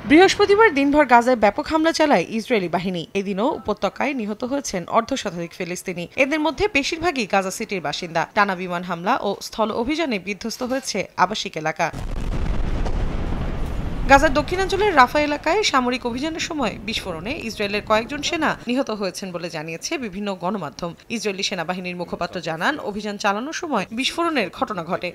বৃহস্পতিবার দিনভর গাজায় ব্যাপক হামলা চালায় ইসরায়েলি বাহিনী। এদিনও উপত্যকায় নিহত হয়েছেন অর্ধশতাধিক ফিলিস্তিনি। এদের মধ্যে বেশিরভাগই গাজা সিটির বাসিন্দা। টানা বিমান হামলা ও স্থল অভিযানে বিধ্বস্ত হয়েছে আবাসিক এলাকা। গাজার দক্ষিণাঞ্চলের রাফা এলাকায় সামরিক অভিযানের সময় বিস্ফোরণে ইসরায়েলের কয়েকজন সেনা নিহত হয়েছেন বলে জানিয়েছে বিভিন্ন গণমাধ্যম। ইসরায়েলি সেনাবাহিনীর মুখপাত্র জানান, অভিযান চালানোর সময় বিস্ফোরণের ঘটনা ঘটে।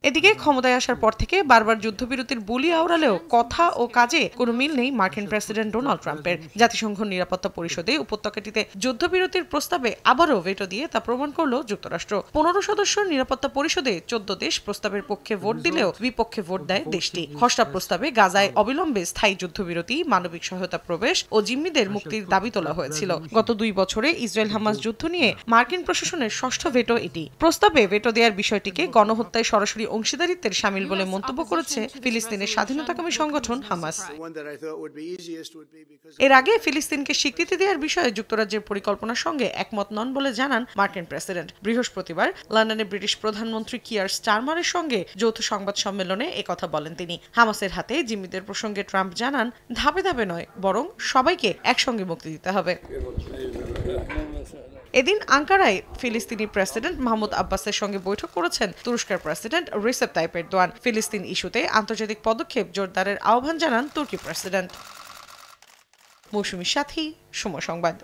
এদিকে ক্ষমতায় আসার পর থেকে বারবার যুদ্ধবিরতির বুলি আওড়ালেও কথা ও কাজে কোনো মিল নেই মার্কিন প্রেসিডেন্ট ডোনাল্ড ট্রাম্পের। জাতিসংঘ নিরাপত্তা পরিষদে উপত্যকাটিতে যুদ্ধবিরতির প্রস্তাবে আবারও ভেটো দিয়ে তা প্রমাণ করল যুক্তরাষ্ট্র। 15 সদস্য নিরাপত্তা পরিষদে 14 দেশ প্রস্তাবের পক্ষে ভোট দিলেও বিপক্ষে ভোট দেয় দেশটি। খসড়া প্রস্তাবে গাজায় অবিলম্বে স্থায়ী যুদ্ধবিরতি, মানবিক সহায়তা প্রবেশ ও জিম্মিদের মুক্তির দাবি তোলা হয়েছিল। গত 2 বছরে ইসরায়েল হামাস যুদ্ধ নিয়ে মার্কিন প্রশাসনের ষষ্ঠ ভেটো এটি। প্রস্তাবে ভেটো দেওয়ার বিষয়টিকে গণহত্যায় সরাসরি অংশীদারিত্বের শামিল বলে মন্তব্য করেছে ফিলিস্তিনের স্বাধীনতাকামী সংগঠন হামাস। এর আগে ফিলিস্তিনকে স্বীকৃতি দেওয়ার বিষয়ে যুক্তরাজ্যের পরিকল্পনার সঙ্গে একমত নন বলে জানান মার্কিন প্রেসিডেন্ট। বৃহস্পতিবার লন্ডনে ব্রিটিশ প্রধানমন্ত্রী কিয়ার স্টারমারের সঙ্গে যৌথ সংবাদ সম্মেলনে একথা বলেন তিনি। হামাসের হাতে জিম্মিদের প্রসঙ্গে ট্রাম্প জানান, ধাপে ধাপে নয়, বরং সবাইকে একসঙ্গে মুক্তি দিতে হবে। এদিন আঙ্কারায় ফিলিস্তিনি প্রেসিডেন্ট মাহমুদ আব্বাসের সঙ্গে বৈঠক করেছেন তুরস্কের প্রেসিডেন্ট রিসেপ তাইপ এরদোয়ান। ফিলিস্তিন ইস্যুতে আন্তর্জাতিক পদক্ষেপ জোরদারের আহ্বান জানান তুর্কি প্রেসিডেন্ট। মৌসুমীর সাথী, সময় সংবাদ।